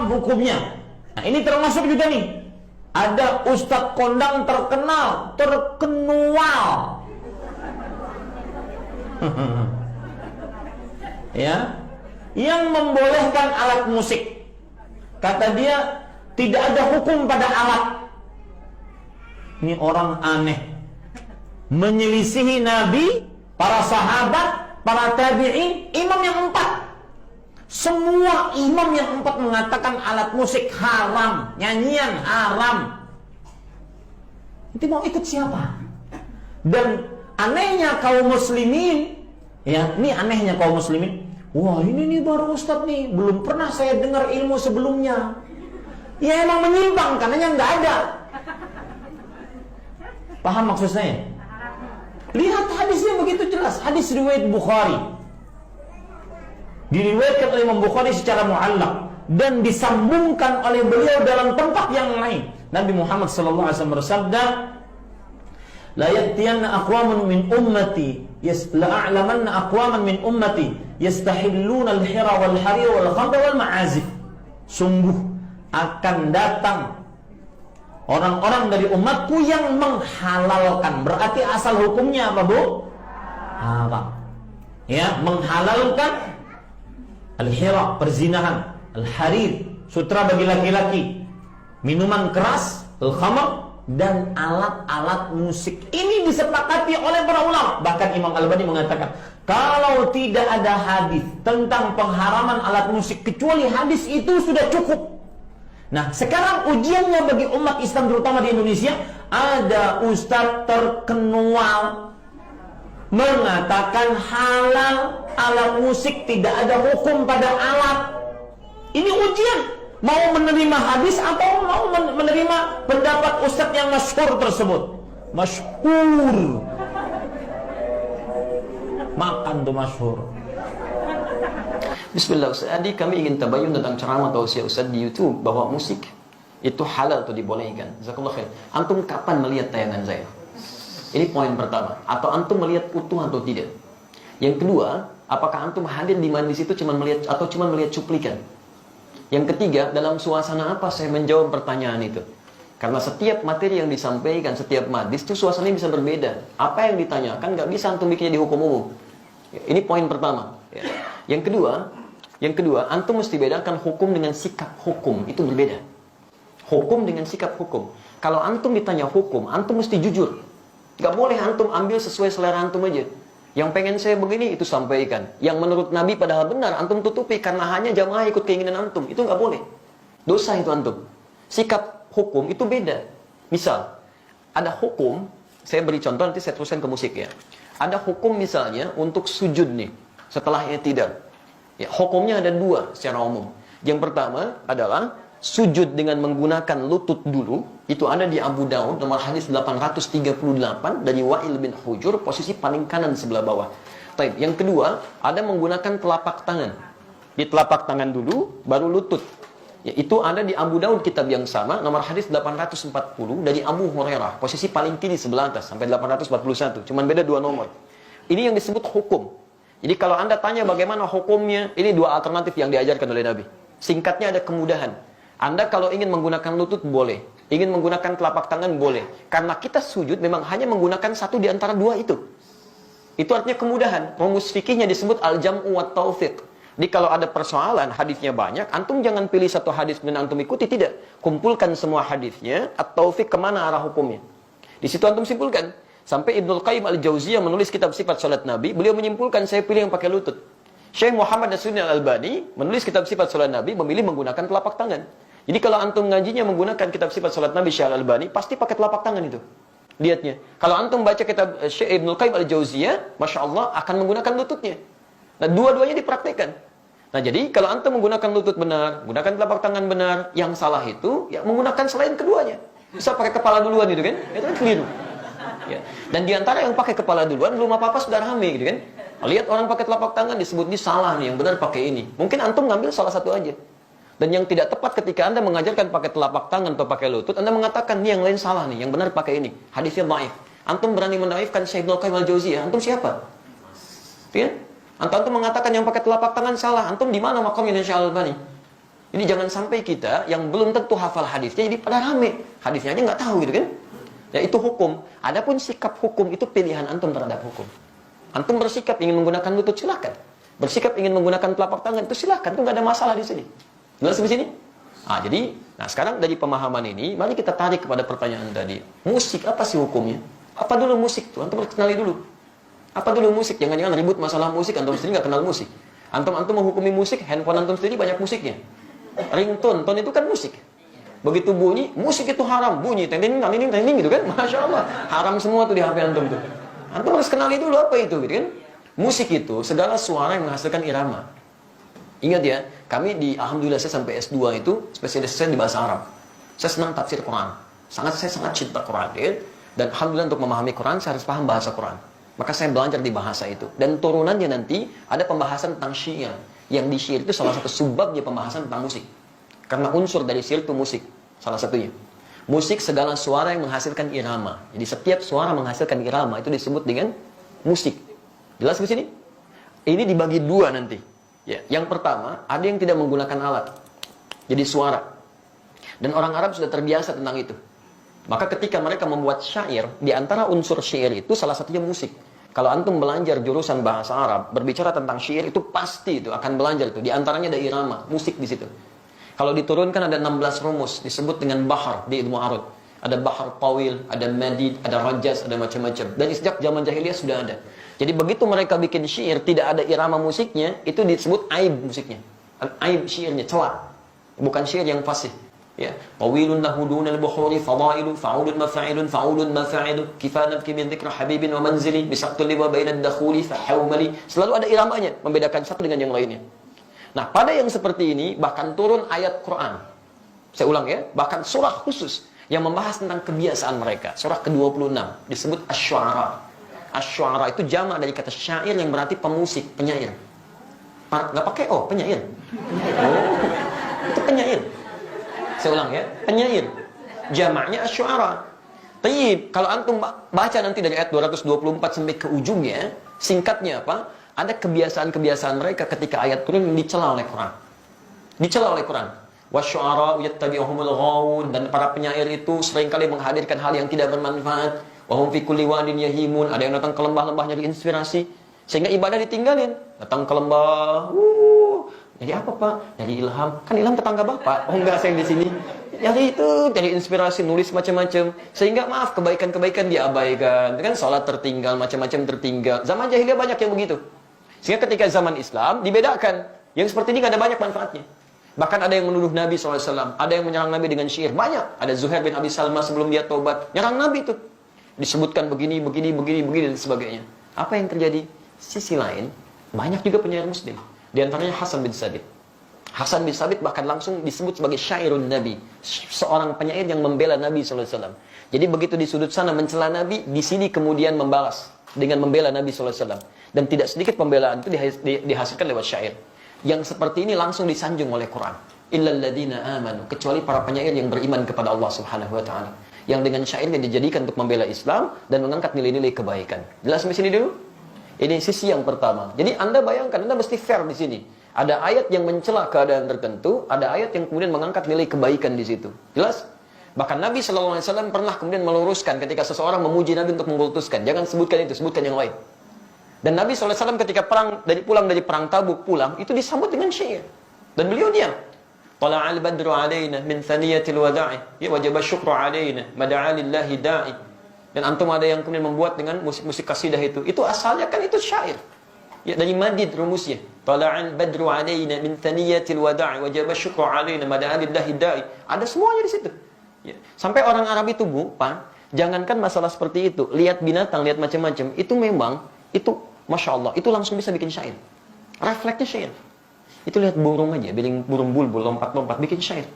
hukumnya. Nah, ini termasuk juga nih. Ada ustadz kondang terkenal, terkenual. Ya, yang membolehkan alat musik. Kata dia, tidak ada hukum pada alat. Ini orang aneh, menyelisihi Nabi, para sahabat, para tabi'in, imam yang 4. Semua imam yang 4 mengatakan alat musik haram, nyanyian haram. Itu mau ikut siapa? Dan anehnya kaum muslimin, ya, ini anehnya kaum muslimin. Wah, ini nih baru ustadz nih, belum pernah saya dengar ilmu sebelumnya. Ya emang menyimpang, karenanya nggak ada. Paham maksud saya? Lihat hadisnya begitu jelas. Hadis riwayat Bukhari, diriwayatkan oleh Imam Bukhari secara mu'allaq dan disambungkan oleh beliau dalam tempat yang lain. Nabi Muhammad SAW bersabda, la ya'tiyanna aqwamun min ummati la'a'lamanna aqwaman min ummati yastahilluna al-hira wal harir wal khamra wal ma'azif. Sungguh akan datang orang-orang dari umatku yang menghalalkan. Berarti asal hukumnya apa, Bu? Haram. Ya, menghalalkan al-hira, perzinahan, al-harir, sutra bagi laki-laki, minuman keras, al-khamr, dan alat-alat musik. Ini disepakati oleh para ulama. Bahkan Imam Al-Albani mengatakan, kalau tidak ada hadis tentang pengharaman alat musik kecuali hadis itu sudah cukup. Nah, sekarang ujiannya bagi umat Islam terutama di Indonesia, ada ustadz terkenal mengatakan halal alat musik, tidak ada hukum pada alat. Ini ujian. Mau menerima hadis atau mau menerima pendapat ustadz yang masyhur tersebut? Masyhur. Makan tuh masyhur. Bismillah Ustaz, Adi kami ingin tabayun tentang ceramah tausiah Ustaz di YouTube bahwa musik itu halal atau dibolehkan. Jazakallah khair. Antum kapan melihat tayangan saya? Ini poin pertama. Atau antum melihat utuh atau tidak? Yang kedua, apakah antum hadir di majlis itu cuma melihat atau cuma melihat cuplikan? Yang ketiga, dalam suasana apa saya menjawab pertanyaan itu? Karena setiap materi yang disampaikan, setiap majlis itu suasananya bisa berbeda. Apa yang ditanyakan nggak bisa antum bikinnya di hukum umum. Ini poin pertama. Yang kedua, antum mesti bedakan hukum dengan sikap hukum. Itu berbeda. Hukum dengan sikap hukum. Kalau antum ditanya hukum, antum mesti jujur. Gak boleh antum ambil sesuai selera antum aja. Yang pengen saya begini, itu sampaikan. Yang menurut Nabi padahal benar, antum tutupi karena hanya jamaah ikut keinginan antum. Itu gak boleh. Dosa itu antum. Sikap hukum itu beda. Misal, ada hukum, saya beri contoh, nanti saya teruskan ke musik ya. Ada hukum misalnya untuk sujud nih, setelah i'tidal. Ya, hukumnya ada dua secara umum. Yang pertama adalah sujud dengan menggunakan lutut dulu. Itu ada di Abu Daud nomor hadis 838 dari Wa'il bin Hujur, posisi paling kanan sebelah bawah. Taib. Yang kedua, ada menggunakan telapak tangan. Di telapak tangan dulu, baru lutut. Ya, itu ada di Abu Daud kitab yang sama, nomor hadis 840 dari Abu Hurairah, posisi paling kiri sebelah atas sampai 841. Cuman beda dua nomor. Ini yang disebut hukum. Jadi kalau Anda tanya bagaimana hukumnya, ini dua alternatif yang diajarkan oleh Nabi. Singkatnya ada kemudahan. Anda kalau ingin menggunakan lutut boleh, ingin menggunakan telapak tangan boleh. Karena kita sujud memang hanya menggunakan satu di antara dua itu. Itu artinya kemudahan. Rumus fikihnya disebut al-jam'u wa taufiq. Jadi kalau ada persoalan, hadisnya banyak, antum jangan pilih satu hadis dan antum ikuti, tidak. Kumpulkan semua hadisnya, at-taufiq kemana arah hukumnya. Di situ antum simpulkan. Sampai Ibnul Qayyim al-Jauziyah menulis kitab sifat salat Nabi, beliau menyimpulkan saya pilih yang pakai lutut. Syekh Muhammad Nasruddin al-Albani menulis kitab sifat salat Nabi, memilih menggunakan telapak tangan. Jadi kalau antum ngajinya menggunakan kitab sifat salat Nabi Syekh al-Albani, pasti pakai telapak tangan itu. Lihatnya. Kalau antum baca kitab Syekh Ibnul Qayyim al-Jauziyah, Masya Allah akan menggunakan lututnya. Nah, dua-duanya dipraktekkan. Nah, jadi kalau antum menggunakan lutut benar, menggunakan telapak tangan benar, yang salah itu ya menggunakan selain keduanya. Bisa pakai kepala duluan gitu kan? Itu kan keliru. Ya. Dan diantara yang pakai kepala duluan belum apa-apa sudah rame gitu kan. Lihat orang pakai telapak tangan disebut ini salah nih, yang benar pakai ini. Mungkin antum ngambil salah satu aja. Dan yang tidak tepat ketika Anda mengajarkan pakai telapak tangan atau pakai lutut, Anda mengatakan ini yang lain salah nih, yang benar pakai ini. Hadisnya dhaif. Antum berani mendaifkan Syekh Ibnul Qayyim al-Jauziyah, antum siapa? Ya? Antum mengatakan yang pakai telapak tangan salah. Antum di mana makamnya Syekh Al-Albani? Ini jangan sampai kita yang belum tentu hafal hadisnya jadi pada rame. Hadisnya aja nggak tahu gitu kan. Ya itu hukum. Adapun sikap hukum itu pilihan antum terhadap hukum. Antum bersikap ingin menggunakan lutut, silakan. Bersikap ingin menggunakan telapak tangan itu silakan, itu nggak ada masalah di sini. Jelas di sini? Sekarang dari pemahaman ini, mari kita tarik kepada pertanyaan tadi. Musik apa sih hukumnya? Apa dulu musik tuh? Antum harus kenali dulu. Apa dulu musik? Jangan-jangan ribut masalah musik, antum sendiri nggak kenal musik. Antum menghukumi musik, handphone antum sendiri banyak musiknya. Ringtone, tone itu kan musik. Begitu bunyi, musik itu haram. Bunyi, tending gitu kan? Masya Allah. Haram semua tuh di HP antum tuh. Antum harus kenali dulu apa itu gitu kan? Musik itu segala suara yang menghasilkan irama. Ingat ya, alhamdulillah saya sampai S2 itu spesialis saya di bahasa Arab. Saya senang tafsir Quran. Saya sangat cinta Quran ya? Dan alhamdulillah untuk memahami Quran saya harus paham bahasa Quran. Maka saya belajar di bahasa itu. Dan turunannya nanti ada pembahasan tentang syair. Yang di syair itu salah satu subbabnya pembahasan tentang musik. Karena unsur dari syair itu musik. Salah satunya. Musik segala suara yang menghasilkan irama. Jadi setiap suara menghasilkan irama itu disebut dengan musik. Jelas di sini? Ini dibagi dua nanti. Ya, yang pertama, ada yang tidak menggunakan alat. Jadi suara. Dan orang Arab sudah terbiasa tentang itu. Maka ketika mereka membuat syair, di antara unsur syair itu salah satunya musik. Kalau antum belajar jurusan bahasa Arab, berbicara tentang syair itu pasti itu akan belajar itu. Di antaranya ada irama, musik di situ. Kalau diturunkan ada 16 rumus, disebut dengan bahar di ilmu arud. Ada bahar tawil, ada madid, ada rajaz, ada macam-macam. Dan sejak zaman jahiliyah sudah ada. Jadi begitu mereka bikin syair tidak ada irama musiknya, itu disebut aib musiknya. Aib syairnya, celah. Bukan syair yang fasih. Ya, tawilun lahu dunal bukhuri fadailu fa'ulun mafa'ilun fa'ulun mafa'ilu kifanat min dzikra habibin wa manzili bisaqtul liwa bainad dakhuli fa hawmali. Selalu ada iramanya membedakan satu dengan yang lainnya. Nah, pada yang seperti ini bahkan turun ayat Quran. Saya ulang ya, bahkan surah khusus yang membahas tentang kebiasaan mereka. Surah ke-26 disebut asy-syu'ara. Asy-syu'ara itu jamak dari kata syair yang berarti pemusik, penyair. Enggak pakai penyair. Itu penyair. Saya ulang ya, penyair. Jamaknya asy-syu'ara. Tayyib, kalau antum baca nanti dari ayat 224 sampai ke ujungnya, singkatnya apa? Ada kebiasaan-kebiasaan mereka ketika ayat turun dicela oleh Quran. Dicela oleh Quran. Wasy-syu'ara yattabi'uhumul ghawun, dan para penyair itu seringkali menghadirkan hal yang tidak bermanfaat. Wa hum fi kulli wadin yahimun, ada yang datang ke lembah-lembah nyari inspirasi sehingga ibadah ditinggalin. Datang ke lembah, jadi apa Pak? Jadi ilham. Kan ilham tetangga Bapak. Oh enggak, saya di sini. Jadi itu, jadi inspirasi, nulis macam-macam. Sehingga maaf, kebaikan-kebaikan diabaikan. Kan salat tertinggal, macam-macam tertinggal. Zaman jahiliyah banyak yang begitu. Sehingga ketika zaman Islam dibedakan. Yang seperti ini gak ada banyak manfaatnya. Bahkan ada yang menuduh Nabi SAW. Ada yang menyerang Nabi dengan syair. Banyak. Ada Zuhair bin Abi Salma sebelum dia tobat. Nyerang Nabi itu. Disebutkan begini, dan sebagainya. Apa yang terjadi? Sisi lain, banyak juga penyair muslim. Di antaranya Hasan bin Sabit. Hasan bin Sabit bahkan langsung disebut sebagai syairun Nabi. Seorang penyair yang membela Nabi SAW. Jadi begitu di sudut sana mencela Nabi, di sini kemudian membalas dengan membela Nabi SAW. Dan tidak sedikit pembelaan itu dihasilkan lewat syair. Yang seperti ini langsung disanjung oleh Quran. Illal ladzina amanu, kecuali para penyair yang beriman kepada Allah Subhanahu wa taala. Yang dengan syairnya dijadikan untuk membela Islam dan mengangkat nilai-nilai kebaikan. Jelas di sini dulu? Ini sisi yang pertama. Jadi Anda bayangkan, Anda mesti fair di sini. Ada ayat yang mencela keadaan tertentu, ada ayat yang kemudian mengangkat nilai kebaikan di situ. Jelas? Bahkan Nabi SAW pernah kemudian meluruskan ketika seseorang memuji Nabi untuk mengkultuskan. Jangan sebutkan itu, sebutkan yang lain. Dan Nabi SAW ketika pulang dari perang Tabuk pulang, itu disambut dengan syair. Dan beliau diam. Tala'al badru alaina min thaniyatil wada'i, ya wajaba syukru alaina, mada'a lillahi da'i. Dan antum ada yang kemudian membuat dengan musik-musik kasidah itu. Itu asalnya kan itu syair. Ya, dari madid rumusnya. Tala'al badru alaina min thaniyatil wada'i wajaba syukru alaina mada'a lillahi da'i. Ada semuanya di situ. Ya. Sampai orang Arab itu, jangankan masalah seperti itu, lihat binatang, lihat macam-macam, itu memang itu Masya Allah, itu langsung bisa bikin syair. Refleksnya syair. Itu lihat burung aja, burung bulbul lompat-lompat bikin syair.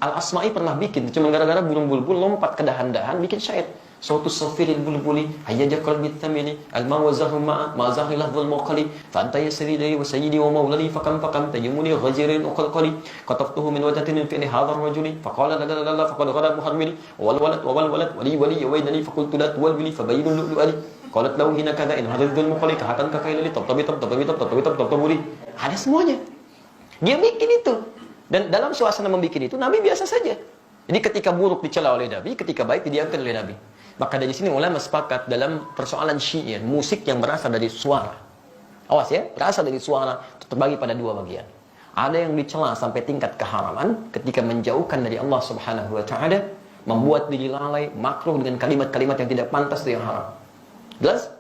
Al-Asma'i pernah bikin, cuma gara-gara burung bulbul lompat ke dahan-dahan bikin syair. Sautu safiril bulbuli hayyaja qalbi thamini al-ma wa zahma ma zahilah dhul muqali fa anta yasridi wa sayyidi wa maulani fakam tayyumuni ghajirin uqalqali qataftuhu min wajhatin fi hadha ar-rajuli faqala la la la faqad ghada muharmili wal walad wali yawaydani faqultu la tuwalbili fabayyinu lu'ali qalat lahu hina kada in hadha dhul muqali kahatan kakailali tabtabi tabtaburi. Ada semuanya. Dia bikin itu. Dan dalam suasana membuat itu, Nabi biasa saja. Jadi ketika buruk dicela oleh Nabi, ketika baik didiamkan oleh Nabi. Maka dari sini ulama sepakat dalam persoalan syair, musik yang berasal dari suara. Awas ya, berasal dari suara itu terbagi pada dua bagian. Ada yang dicela sampai tingkat keharaman ketika menjauhkan dari Allah Subhanahu wa taala, membuat diri lalai, makruh dengan kalimat-kalimat yang tidak pantas itu yang haram. Jelas?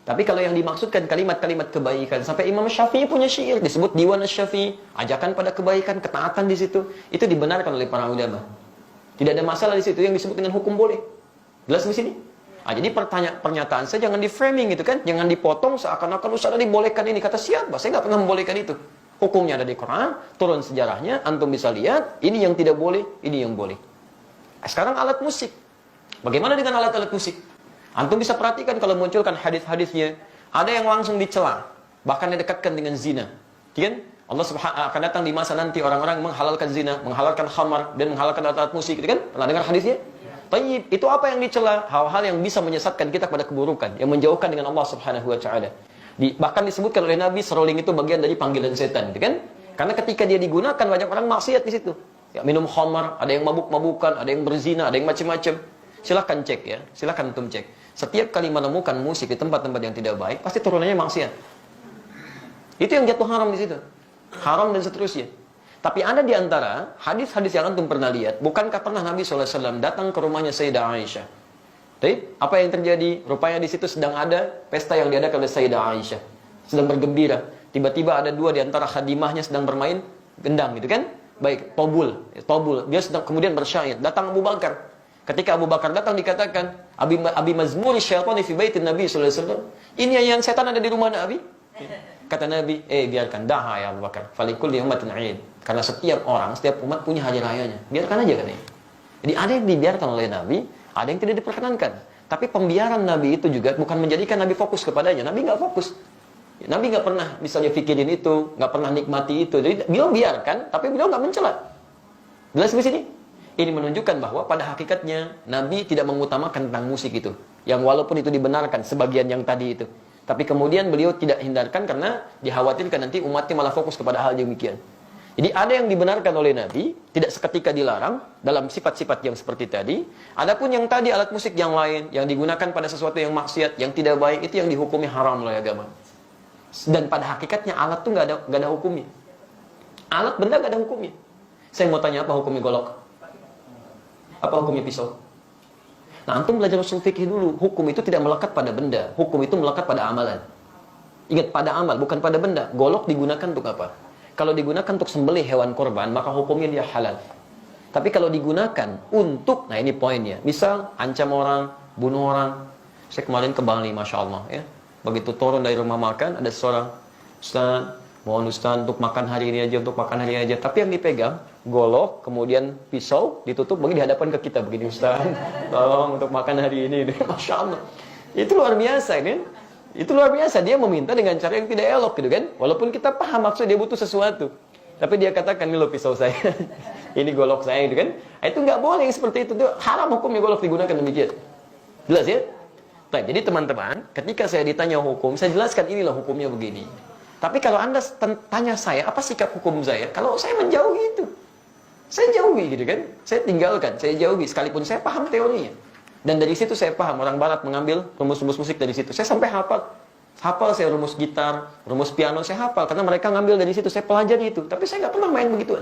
Tapi kalau yang dimaksudkan kalimat-kalimat kebaikan, sampai Imam Syafi'i punya syair disebut Diwan Asy-Syafi'i, ajakan pada kebaikan, ketaatan di situ, itu dibenarkan oleh para ulama. Tidak ada masalah di situ, yang disebut dengan hukum boleh. Jelas di sini? Jadi pernyataan saya jangan di framing gitu kan, jangan dipotong seakan-akan Ustaz dibolehkan ini. Kata siapa? Saya nggak pernah membolehkan itu. Hukumnya ada di Quran, turun sejarahnya, antum bisa lihat, ini yang tidak boleh, ini yang boleh. Sekarang alat musik. Bagaimana dengan alat-alat musik? Antum bisa perhatikan kalau munculkan hadis-hadisnya, ada yang langsung dicela, bahkan didekatkan dengan zina. Kan? Allah Subhanahu akan datang di masa nanti orang-orang menghalalkan zina, menghalalkan khamar dan menghalalkan alat-alat musik, gitu kan? Pernah dengar hadisnya? Tayyib, itu apa yang dicela? Hal-hal yang bisa menyesatkan kita pada keburukan, yang menjauhkan dengan Allah Subhanahu wa taala. Bahkan disebutkan oleh Nabi, seruling itu bagian dari panggilan setan, gitu kan? Karena ketika dia digunakan banyak orang maksiat di situ. Ya, minum khamar, ada yang mabuk-mabukan, ada yang berzina, ada yang macam-macam. Silahkan cek ya, silahkan antum cek. Setiap kali menemukan musik di tempat-tempat yang tidak baik, pasti turunannya maksiat. Itu yang jatuh haram di situ. Haram dan seterusnya. Tapi ada di antara hadis-hadis yang antum pernah lihat, bukankah pernah Nabi SAW datang ke rumahnya Sayyidah Aisyah? Tapi apa yang terjadi? Rupanya di situ sedang ada pesta yang diadakan oleh Sayyidah Aisyah. Sedang bergembira. Tiba-tiba ada dua di antara khadimahnya sedang bermain gendang gitu kan? Baik, tobul. Dia sedang kemudian bersyair. Datang Abu Bakar. Ketika Abu Bakar datang dikatakan, Abi mazmuri syaitani fi baitin Nabi sallallahu alaihi wasallam. Ini yang setan ada di rumah Nabi. Kata Nabi, biarkan dah ya Abu Bakar. Falikulli ummatin 'id. Karena setiap orang, setiap umat punya hari rayanya. Biarkan aja katanya. Jadi ada yang dibiarkan oleh Nabi, ada yang tidak diperkenankan. Tapi pembiaran Nabi itu juga bukan menjadikan Nabi fokus kepadanya. Nabi nggak fokus. Nabi nggak pernah misalnya pikirin itu, nggak pernah nikmati itu. Jadi beliau biarkan, tapi beliau nggak mencela. Jelas di sini? Ini menunjukkan bahwa pada hakikatnya Nabi tidak mengutamakan tentang musik itu. Yang walaupun itu dibenarkan sebagian yang tadi itu. Tapi kemudian beliau tidak hindarkan karena dikhawatirkan nanti umatnya malah fokus kepada hal demikian. Jadi ada yang dibenarkan oleh Nabi, tidak seketika dilarang dalam sifat-sifat yang seperti tadi. Adapun yang tadi alat musik yang lain, yang digunakan pada sesuatu yang maksiat, yang tidak baik, itu yang dihukumi haram oleh agama. Dan pada hakikatnya alat itu nggak ada hukumnya. Alat benda nggak ada hukumnya. Saya mau tanya, apa hukumnya golok? Apa hukumnya pisau? Nah, antum belajar usul fikih dulu. Hukum itu tidak melekat pada benda. Hukum itu melekat pada amalan. Ingat, pada amal, bukan pada benda. Golok digunakan untuk apa? Kalau digunakan untuk sembelih hewan korban, maka hukumnya dia halal. Tapi kalau digunakan untuk, nah ini poinnya. Misal, ancam orang, bunuh orang. Saya kemarin ke Bali, Masya Allah. Ya. Begitu turun dari rumah makan, ada seorang, Ustaz, mohon Ustaz untuk makan hari ini aja, untuk makan hari ini aja. Tapi yang dipegang, golok, kemudian pisau, ditutup, bagi di hadapan ke kita. Begini, Ustaz, tolong untuk makan hari ini. Masya Allah. Itu luar biasa, kan? Itu luar biasa. Dia meminta dengan cara yang tidak elok, gitu kan? Walaupun kita paham maksud dia butuh sesuatu. Tapi dia katakan, ini loh pisau saya. Ini golok saya, gitu kan? Itu nggak boleh seperti itu. Itu haram hukumnya golok digunakan demikian. Jelas ya? Baik, jadi teman-teman, ketika saya ditanya hukum, saya jelaskan inilah hukumnya begini. Tapi kalau Anda tanya saya, apa sikap hukum saya? Kalau saya menjauhi itu. Saya jauhi gitu kan. Saya tinggalkan, saya jauhi. Sekalipun saya paham teorinya. Dan dari situ saya paham, orang barat mengambil rumus-rumus musik dari situ. Saya sampai hafal. Hafal saya rumus gitar, rumus piano, saya hafal. Karena mereka ngambil dari situ, saya pelajari itu. Tapi saya nggak pernah main begituan.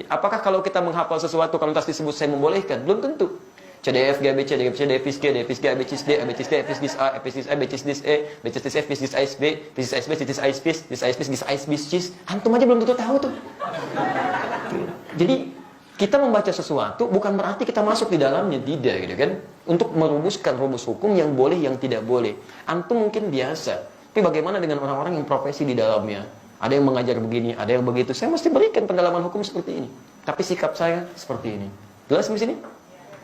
Apakah kalau kita menghafal sesuatu, kalau tas disebut saya membolehkan? Belum tentu. C, D, F, G, B, C, D, F, C, D, F, G, D, F, G, A, B, C, D, A, B, C, D, F, G, A, F, G, A, B, C, D, E, B, C, D, F, B, C, D, F, B, B, C, D, F, B, C, D, F, B, C, D, F, B, C, D, antum aja belum tentu tahu tuh. Jadi kita membaca sesuatu bukan berarti kita masuk di dalamnya, tidak gitu kan. Untuk merumuskan rumus hukum yang boleh, yang tidak boleh. Antum mungkin biasa, tapi bagaimana dengan orang-orang yang profesi di dalamnya? Ada yang mengajar begini, ada yang begitu. Saya mesti berikan pendalaman hukum seperti ini. Tapi sikap saya seperti ini. Jelas di sini?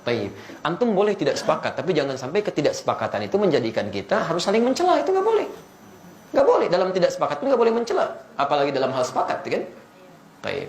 Baik. Antum boleh tidak sepakat, tapi jangan sampai ketidaksepakatan itu menjadikan kita harus saling mencela. Itu nggak boleh. Nggak boleh. Dalam tidak sepakat itu nggak boleh mencela. Apalagi dalam hal sepakat, kan? Baik.